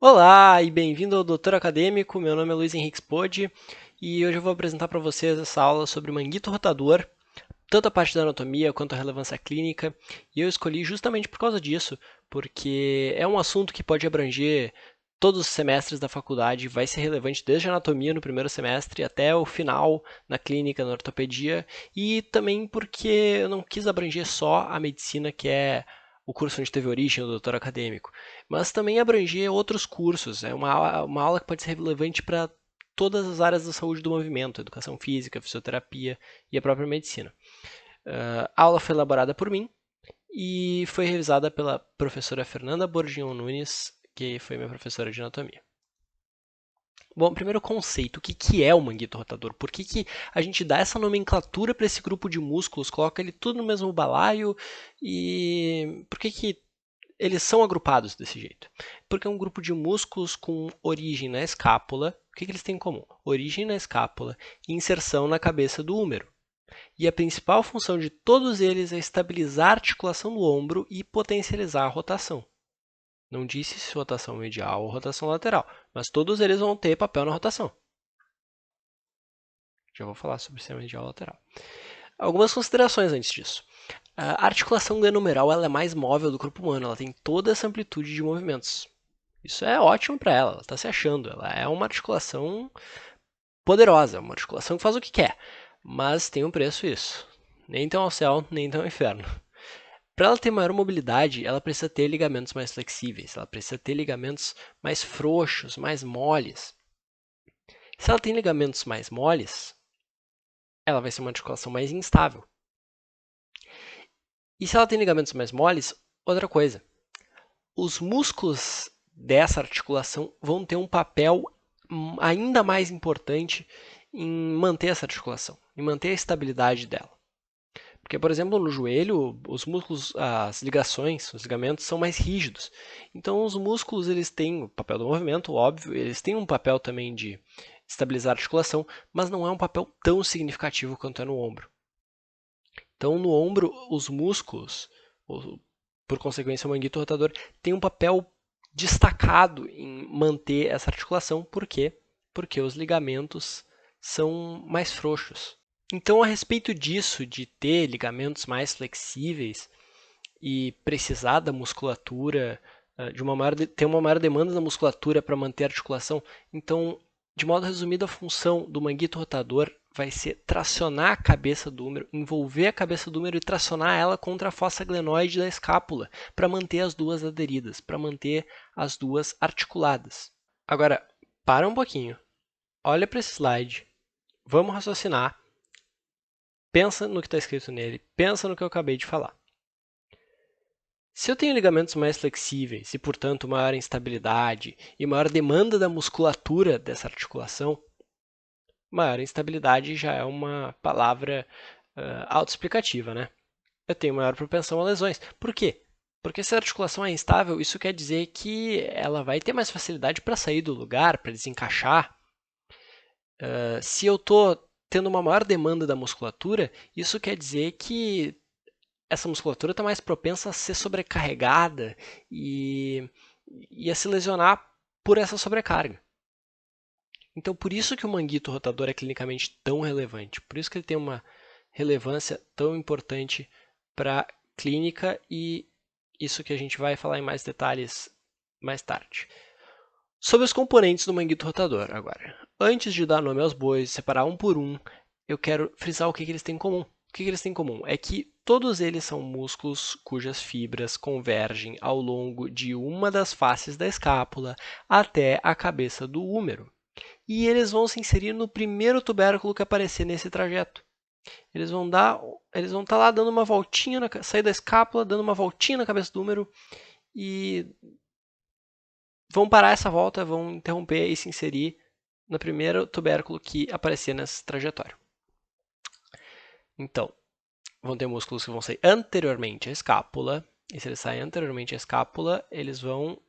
Olá e bem-vindo ao Doutor Acadêmico. Meu nome é Luiz Henrique Spode e hoje eu vou apresentar para vocês essa aula sobre o manguito rotador, tanto a parte da anatomia quanto a relevância clínica. E eu escolhi justamente por causa disso, porque é um assunto que pode abranger todos os semestres da faculdade, vai ser relevante desde a anatomia no primeiro semestre até o final na clínica, na ortopedia, e também porque eu não quis abranger só a medicina, que é o curso onde teve origem o doutor acadêmico, mas também abranger outros cursos. É uma aula que pode ser relevante para todas as áreas da saúde do movimento, educação física, fisioterapia e a própria medicina. A aula foi elaborada por mim e foi revisada pela professora Fernanda Borgion Nunes, que foi minha professora de anatomia. Bom, primeiro conceito, o que é o manguito rotador? Por que a gente dá essa nomenclatura para esse grupo de músculos, coloca ele tudo no mesmo balaio e por que eles são agrupados desse jeito? Porque é um grupo de músculos com origem na escápula. O que eles têm em comum? Origem na escápula e inserção na cabeça do húmero. E a principal função de todos eles é estabilizar a articulação do ombro e potencializar a rotação. Não disse se rotação medial ou rotação lateral, mas todos eles vão ter papel na rotação. Já vou falar sobre se é medial ou lateral. Algumas considerações antes disso. A articulação glenomerular ela é mais móvel do corpo humano, ela tem toda essa amplitude de movimentos. Isso é ótimo para ela está se achando. Ela é uma articulação poderosa, uma articulação que faz o que quer, mas tem um preço isso. Nem tão ao céu, nem tão ao inferno. Para ela ter maior mobilidade, ela precisa ter ligamentos mais flexíveis, ela precisa ter ligamentos mais frouxos, mais moles. Se ela tem ligamentos mais moles, ela vai ser uma articulação mais instável. E se ela tem ligamentos mais moles, outra coisa, os músculos dessa articulação vão ter um papel ainda mais importante em manter essa articulação, em manter a estabilidade dela. Porque, por exemplo, no joelho, os músculos, as ligações, os ligamentos são mais rígidos. Então, os músculos eles têm o papel do movimento, óbvio, eles têm um papel também de estabilizar a articulação, mas não é um papel tão significativo quanto é no ombro. Então, no ombro, os músculos, por consequência, o manguito rotador, tem um papel destacado em manter essa articulação. Por quê? Porque os ligamentos são mais frouxos. Então, a respeito disso, de ter ligamentos mais flexíveis e precisar da musculatura, ter uma maior demanda da musculatura para manter a articulação, então, de modo resumido, a função do manguito rotador vai ser tracionar a cabeça do húmero, envolver a cabeça do húmero e tracionar ela contra a fossa glenoide da escápula, para manter as duas aderidas, para manter as duas articuladas. Agora, para um pouquinho, olha para esse slide, vamos raciocinar. Pensa no que está escrito nele, pensa no que eu acabei de falar. Se eu tenho ligamentos mais flexíveis e, portanto, maior instabilidade e maior demanda da musculatura dessa articulação, maior instabilidade já é uma palavra autoexplicativa, né? Eu tenho maior propensão a lesões. Por quê? Porque se a articulação é instável, isso quer dizer que ela vai ter mais facilidade para sair do lugar, para desencaixar. Se eu estou tendo uma maior demanda da musculatura, isso quer dizer que essa musculatura está mais propensa a ser sobrecarregada e a se lesionar por essa sobrecarga. Então, por isso que o manguito rotador é clinicamente tão relevante, por isso que ele tem uma relevância tão importante para a clínica e isso que a gente vai falar em mais detalhes mais tarde. Sobre os componentes do manguito rotador, agora. Antes de dar nome aos bois, separar um por um, eu quero frisar o que eles têm em comum. O que eles têm em comum é que todos eles são músculos cujas fibras convergem ao longo de uma das faces da escápula até a cabeça do húmero. E eles vão se inserir no primeiro tubérculo que aparecer nesse trajeto. Eles vão estar lá dando uma voltinha, sair da escápula, dando uma voltinha na cabeça do húmero e vão parar essa volta, vão interromper e se inserir no primeiro tubérculo que aparecer nessa trajetória. Então, vão ter músculos que vão sair anteriormente à escápula, e se eles saem anteriormente à escápula, eles vão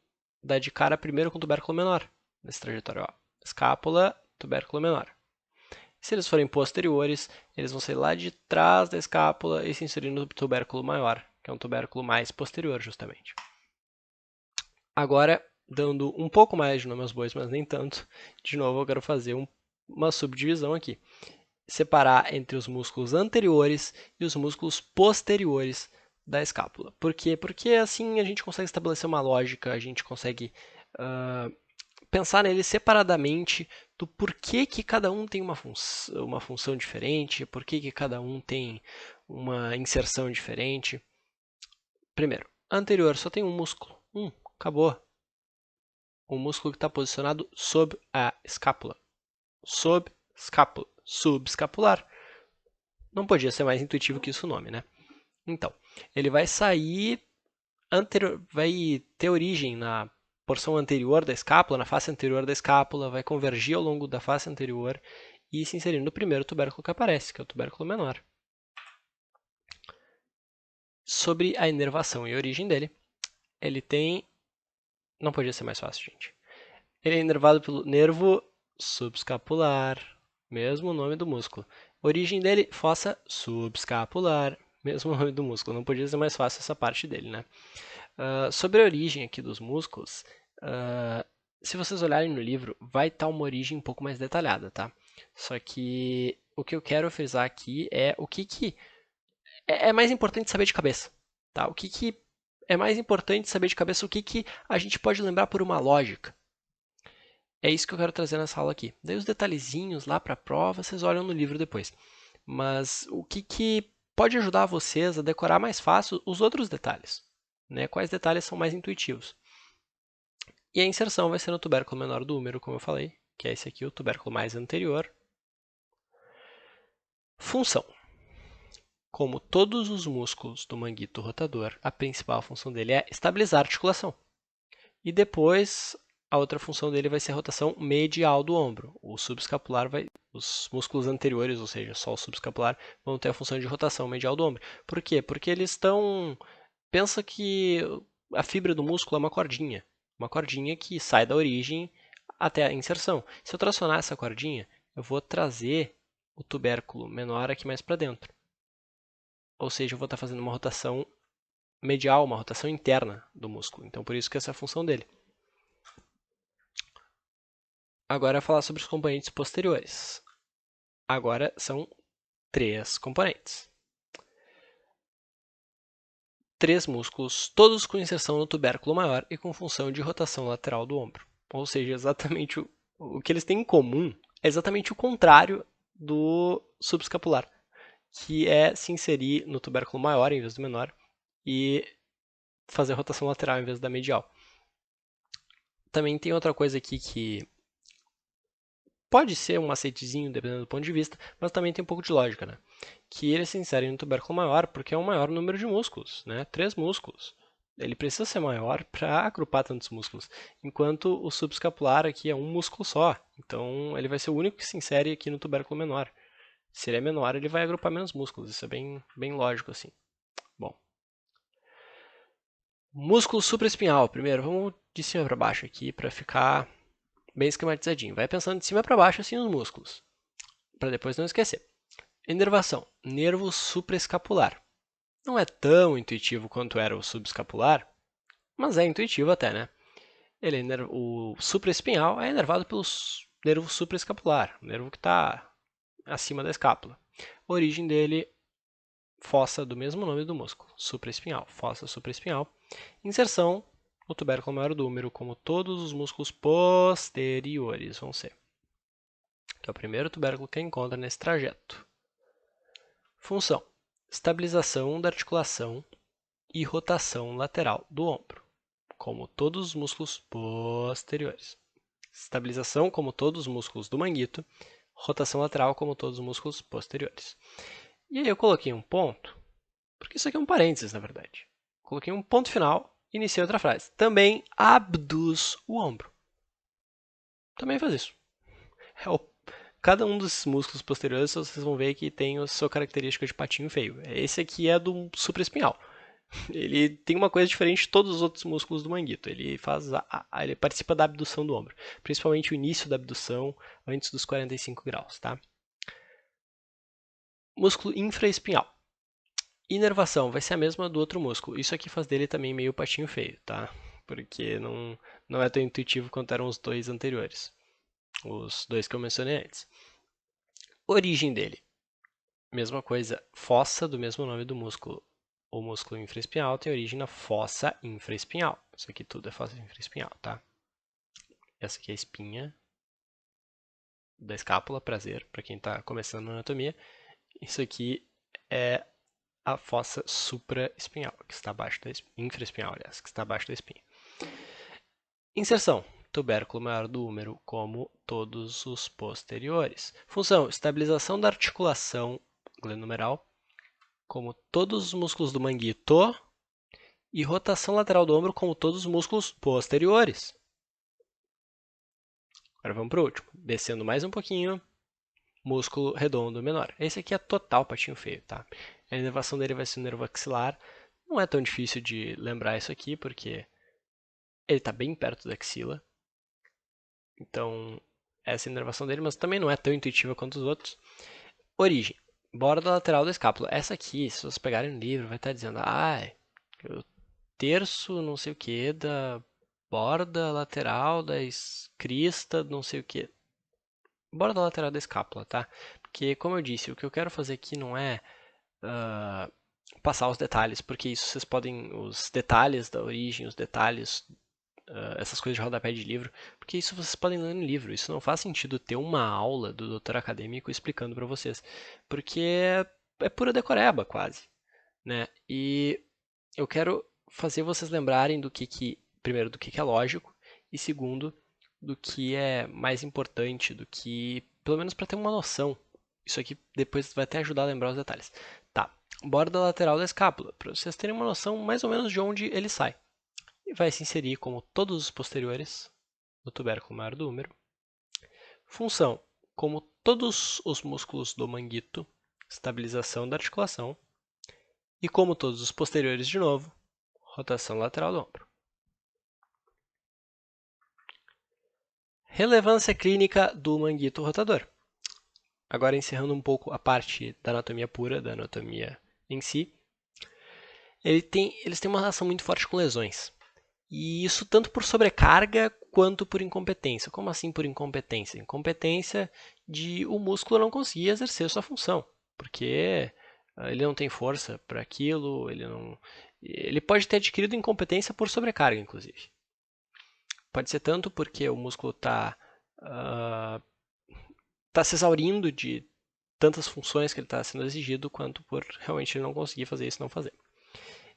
dar de cara primeiro com o tubérculo menor, nessa trajetória. Ó. Escápula, tubérculo menor. Se eles forem posteriores, eles vão sair lá de trás da escápula e se inserir no tubérculo maior, que é um tubérculo mais posterior, justamente. Agora, dando um pouco mais de nome aos bois, mas nem tanto. De novo, eu quero fazer uma subdivisão aqui. Separar entre os músculos anteriores e os músculos posteriores da escápula. Por quê? Porque assim a gente consegue estabelecer uma lógica, a gente consegue pensar neles separadamente do porquê que cada um tem uma função diferente, porquê que cada um tem uma inserção diferente. Primeiro, anterior só tem um músculo. Acabou. O músculo que está posicionado sob a escápula. Sob escápula. Subescapular. Não podia ser mais intuitivo que isso o nome, né? Então, ele vai sair vai ter origem na porção anterior da escápula, na face anterior da escápula, vai convergir ao longo da face anterior e se inserir no primeiro tubérculo que aparece, que é o tubérculo menor. Sobre a inervação e a origem dele, ele tem... Não podia ser mais fácil, gente. Ele é inervado pelo nervo subescapular, mesmo nome do músculo. Origem dele, fossa subescapular, mesmo nome do músculo. Não podia ser mais fácil essa parte dele, né? Sobre a origem aqui dos músculos, se vocês olharem no livro, vai estar uma origem um pouco mais detalhada, tá? Só que o que eu quero frisar aqui é o que é mais importante saber de cabeça, tá? O que é mais importante saber de cabeça, o que a gente pode lembrar por uma lógica. É isso que eu quero trazer nessa aula aqui. Daí os detalhezinhos lá para a prova, vocês olham no livro depois. Mas o que pode ajudar vocês a decorar mais fácil os outros detalhes, né? Quais detalhes são mais intuitivos. E a inserção vai ser no tubérculo menor do úmero, como eu falei, que é esse aqui, o tubérculo mais anterior. Função. Como todos os músculos do manguito rotador, a principal função dele é estabilizar a articulação. E depois, a outra função dele vai ser a rotação medial do ombro. O subescapular os músculos anteriores, ou seja, só o subescapular, vão ter a função de rotação medial do ombro. Por quê? Porque eles estão... Pensa que a fibra do músculo é uma cordinha que sai da origem até a inserção. Se eu tracionar essa cordinha, eu vou trazer o tubérculo menor aqui mais para dentro. Ou seja, eu vou estar fazendo uma rotação medial, uma rotação interna do músculo. Então, por isso que essa é a função dele. Agora, falar sobre os componentes posteriores. Agora são 3 componentes. 3 músculos, todos com inserção no tubérculo maior e com função de rotação lateral do ombro. Ou seja, exatamente o que eles têm em comum é exatamente o contrário do subescapular, que é se inserir no tubérculo maior em vez do menor e fazer rotação lateral em vez da medial. Também tem outra coisa aqui que pode ser um macetezinho, dependendo do ponto de vista, mas também tem um pouco de lógica, né? Que eles se inserem no tubérculo maior porque é um maior número de músculos, né? 3 músculos. Ele precisa ser maior para agrupar tantos músculos, enquanto o subescapular aqui é um músculo só. Então, ele vai ser o único que se insere aqui no tubérculo menor. Se ele é menor, ele vai agrupar menos músculos. Isso é bem lógico, assim. Bom. Músculo supraespinhal. Primeiro, vamos de cima para baixo aqui para ficar bem esquematizadinho. Vai pensando de cima para baixo assim os músculos, para depois não esquecer. Inervação. Nervo supraescapular. Não é tão intuitivo quanto era o subescapular, mas é intuitivo até, né? O supraespinhal é inervado pelo nervo supraescapular, o nervo que está acima da escápula. A origem dele, fossa do mesmo nome do músculo, supraespinhal, fossa supraespinhal. Inserção no tubérculo maior do úmero, como todos os músculos posteriores vão ser. Que é o primeiro tubérculo que encontra nesse trajeto. Função: estabilização da articulação e rotação lateral do ombro, como todos os músculos posteriores. Estabilização, como todos os músculos do manguito. Rotação lateral, como todos os músculos posteriores. E aí eu coloquei um ponto, porque isso aqui é um parênteses, na verdade. Coloquei um ponto final e iniciei outra frase. Também abduz o ombro. Também faz isso. Cada um dos músculos posteriores, vocês vão ver que tem a sua característica de patinho feio. Esse aqui é do supraespinhal. Ele tem uma coisa diferente de todos os outros músculos do manguito. Ele ele participa da abdução do ombro, principalmente o início da abdução antes dos 45 graus, tá? Músculo infraespinhal. Inervação vai ser a mesma do outro músculo. Isso aqui faz dele também meio patinho feio, tá? porque não é tão intuitivo quanto eram os dois anteriores, os dois que eu mencionei antes. Origem dele, mesma coisa, fossa do mesmo nome do músculo. O músculo infraespinhal tem origem na fossa infraespinhal. Isso aqui tudo é fossa infraespinhal, tá? Essa aqui é a espinha da escápula, prazer, para quem está começando na anatomia. Isso aqui é a fossa supraespinhal, que está abaixo da infraespinhal, aliás, que está abaixo da espinha. Inserção. Tubérculo maior do húmero, como todos os posteriores. Função. Estabilização da articulação glenohumeral, como todos os músculos do manguito. E rotação lateral do ombro, como todos os músculos posteriores. Agora vamos para o último. Descendo mais um pouquinho. Músculo redondo menor. Esse aqui é total patinho feio, tá? A inervação dele vai ser o nervo axilar. Não é tão difícil de lembrar isso aqui, porque ele está bem perto da axila. Então, essa é a inervação dele, mas também não é tão intuitiva quanto os outros. Origem. Borda lateral da escápula. Essa aqui, se vocês pegarem no livro, vai estar dizendo, o terço não sei o que da borda lateral da crista não sei o que. Borda lateral da escápula, tá? Porque, como eu disse, o que eu quero fazer aqui não é passar os detalhes, porque isso vocês podem, os detalhes da origem, os detalhes, essas coisas de rodapé de livro, porque isso vocês podem ler no livro. Isso não faz sentido ter uma aula do doutor acadêmico explicando para vocês, porque é pura decoreba, quase, né? E eu quero fazer vocês lembrarem do primeiro, do que é lógico, e segundo, do que é mais importante, do que, pelo menos para ter uma noção. Isso aqui depois vai até ajudar a lembrar os detalhes. Tá, borda lateral da escápula, para vocês terem uma noção mais ou menos de onde ele sai. E vai se inserir, como todos os posteriores, no tubérculo maior do húmero. Função, como todos os músculos do manguito, estabilização da articulação. E como todos os posteriores de novo, rotação lateral do ombro. Relevância clínica do manguito rotador. Agora encerrando um pouco a parte da anatomia pura, da anatomia em si. Eles têm uma relação muito forte com lesões. E isso tanto por sobrecarga quanto por incompetência. Como assim por incompetência? Incompetência de o músculo não conseguir exercer sua função, porque ele não tem força para aquilo, ele pode ter adquirido incompetência por sobrecarga, inclusive. Pode ser tanto porque o músculo está se exaurindo de tantas funções que ele está sendo exigido, quanto por realmente ele não conseguir fazer isso e não fazer.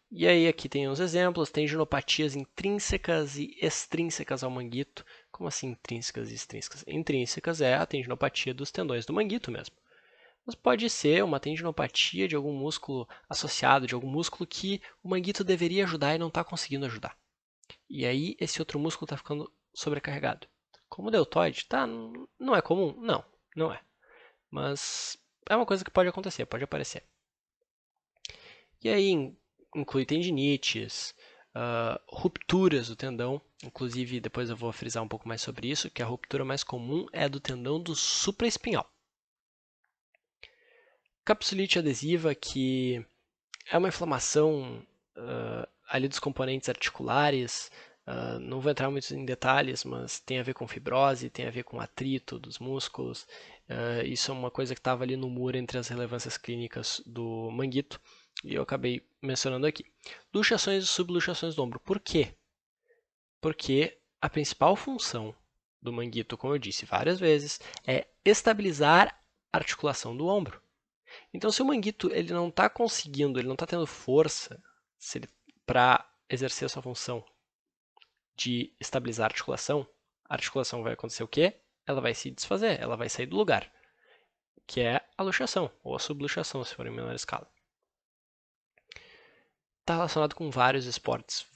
E aí aqui tem uns exemplos, tendinopatias intrínsecas e extrínsecas ao manguito. Como assim intrínsecas e extrínsecas? Intrínsecas é a tendinopatia dos tendões do manguito mesmo. Mas pode ser uma tendinopatia de algum músculo associado, de algum músculo que o manguito deveria ajudar e não está conseguindo ajudar. E aí esse outro músculo está ficando sobrecarregado. Como o deltoide, tá? Não é comum? Não, não é. Mas é uma coisa que pode acontecer, pode aparecer. E aí inclui tendinites, rupturas do tendão. Inclusive, depois eu vou frisar um pouco mais sobre isso, que a ruptura mais comum é do tendão do supraespinhal. Capsulite adesiva, que é uma inflamação ali dos componentes articulares. Não vou entrar muito em detalhes, mas tem a ver com fibrose, tem a ver com atrito dos músculos. Isso é uma coisa que estava ali no muro entre as relevâncias clínicas do manguito, e eu acabei mencionando aqui. Luxações e subluxações do ombro. Por quê? Porque a principal função do manguito, como eu disse várias vezes, é estabilizar a articulação do ombro. Então, se o manguito ele não está conseguindo, ele não está tendo força para exercer a sua função de estabilizar a articulação vai acontecer o quê? Ela vai se desfazer, ela vai sair do lugar, que é a luxação, ou a subluxação, se for em menor escala. Está relacionado com vários esportes,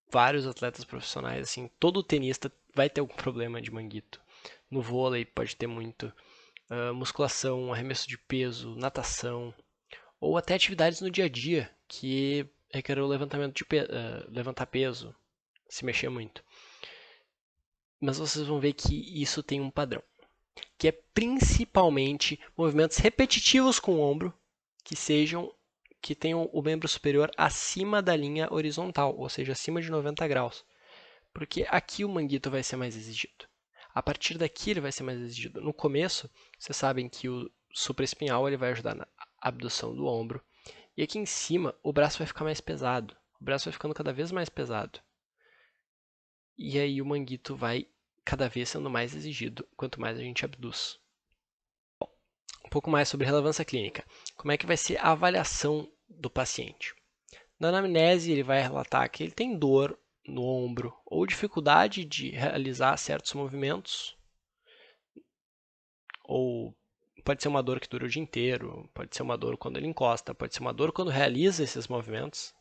vários atletas profissionais, assim, todo tenista vai ter algum problema de manguito. No vôlei pode ter muito, musculação, arremesso de peso, natação, ou até atividades no dia a dia que requerem o levantamento de levantar peso, se mexer muito. Mas vocês vão ver que isso tem um padrão, que é principalmente movimentos repetitivos com o ombro que tenham o membro superior acima da linha horizontal, ou seja, acima de 90 graus. Porque aqui o manguito vai ser mais exigido. A partir daqui ele vai ser mais exigido. No começo, vocês sabem que o supraespinhal ele vai ajudar na abdução do ombro. E aqui em cima, o braço vai ficar mais pesado. O braço vai ficando cada vez mais pesado. E aí o manguito vai cada vez sendo mais exigido, quanto mais a gente abduz. Bom, um pouco mais sobre relevância clínica. Como é que vai ser a avaliação do paciente? Na anamnese, ele vai relatar que ele tem dor no ombro ou dificuldade de realizar certos movimentos, ou pode ser uma dor que dura o dia inteiro, pode ser uma dor quando ele encosta, pode ser uma dor quando realiza esses movimentos,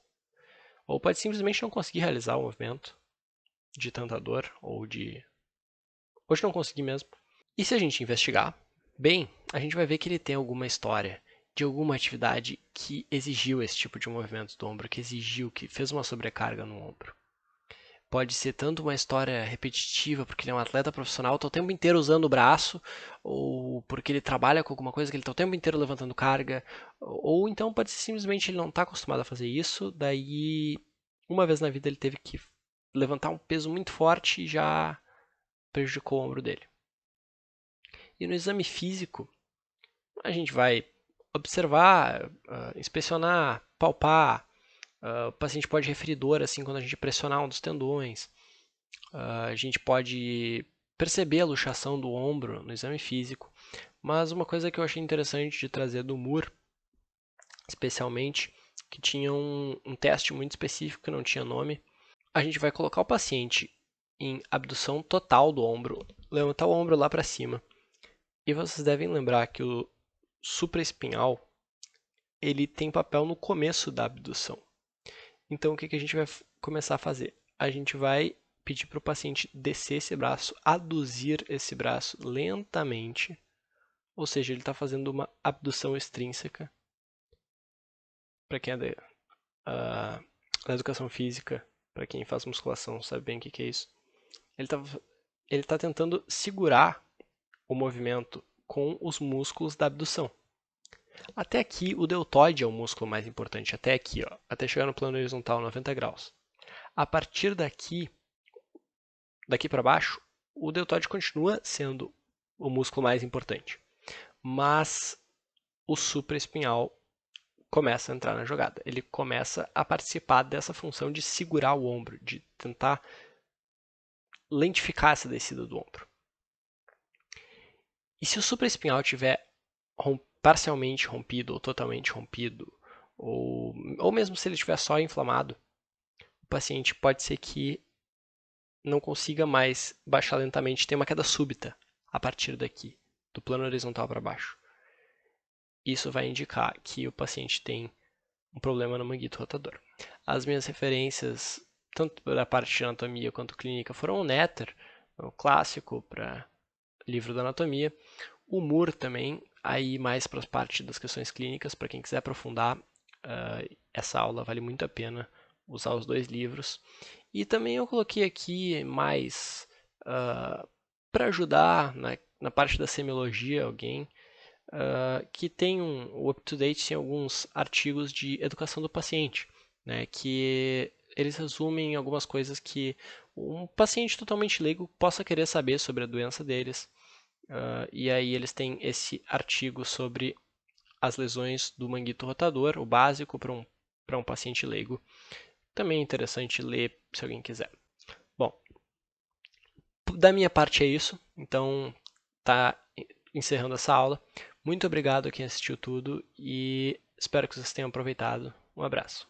ou pode simplesmente não conseguir realizar o movimento de tanta dor, ou de não conseguir mesmo. E se a gente investigar bem, a gente vai ver que ele tem alguma história de alguma atividade que exigiu esse tipo de movimento do ombro, que fez uma sobrecarga no ombro. Pode ser tanto uma história repetitiva, porque ele é um atleta profissional, está o tempo inteiro usando o braço, ou porque ele trabalha com alguma coisa que ele está o tempo inteiro levantando carga, ou então pode ser simplesmente ele não está acostumado a fazer isso, daí uma vez na vida ele teve que levantar um peso muito forte e já prejudicou o ombro dele. E no exame físico, a gente vai observar, inspecionar, palpar. O paciente pode referir dor assim quando a gente pressionar um dos tendões. A gente pode perceber a luxação do ombro no exame físico. Mas uma coisa que eu achei interessante de trazer do Moore, especialmente, que tinha um teste muito específico que não tinha nome. A gente vai colocar o paciente em abdução total do ombro, levantar o ombro lá para cima. E vocês devem lembrar que o supraespinhal ele tem papel no começo da abdução. Então, o que a gente vai começar a fazer? A gente vai pedir para o paciente descer esse braço, aduzir esse braço lentamente, ou seja, ele está fazendo uma abdução extrínseca. Para quem é da educação física, para quem faz musculação, sabe bem o que é isso. Ele tá tentando segurar o movimento com os músculos da abdução. Até aqui, o deltoide é o músculo mais importante, até aqui, ó, até chegar no plano horizontal 90 graus. A partir daqui para baixo, o deltoide continua sendo o músculo mais importante, mas o supraespinhal começa a entrar na jogada. Ele começa a participar dessa função de segurar o ombro, de tentar lentificar essa descida do ombro. E se o supraespinhal tiver parcialmente rompido ou totalmente rompido, ou mesmo se ele estiver só inflamado, o paciente pode ser que não consiga mais baixar lentamente, tem uma queda súbita a partir daqui, do plano horizontal para baixo. Isso vai indicar que o paciente tem um problema no manguito rotador. As minhas referências, tanto da parte de anatomia quanto clínica, foram o Netter, o clássico para livro da anatomia, o Moore também, aí mais para a parte das questões clínicas, para quem quiser aprofundar, essa aula vale muito a pena usar os dois livros. E também eu coloquei aqui mais para ajudar na parte da semiologia alguém, que tem o UpToDate tem alguns artigos de educação do paciente, né, que eles resumem algumas coisas que um paciente totalmente leigo possa querer saber sobre a doença deles. E aí eles têm esse artigo sobre as lesões do manguito rotador, o básico para um paciente leigo. Também é interessante ler se alguém quiser. Bom, da minha parte é isso. Então, tá encerrando essa aula. Muito obrigado a quem assistiu tudo e espero que vocês tenham aproveitado. Um abraço.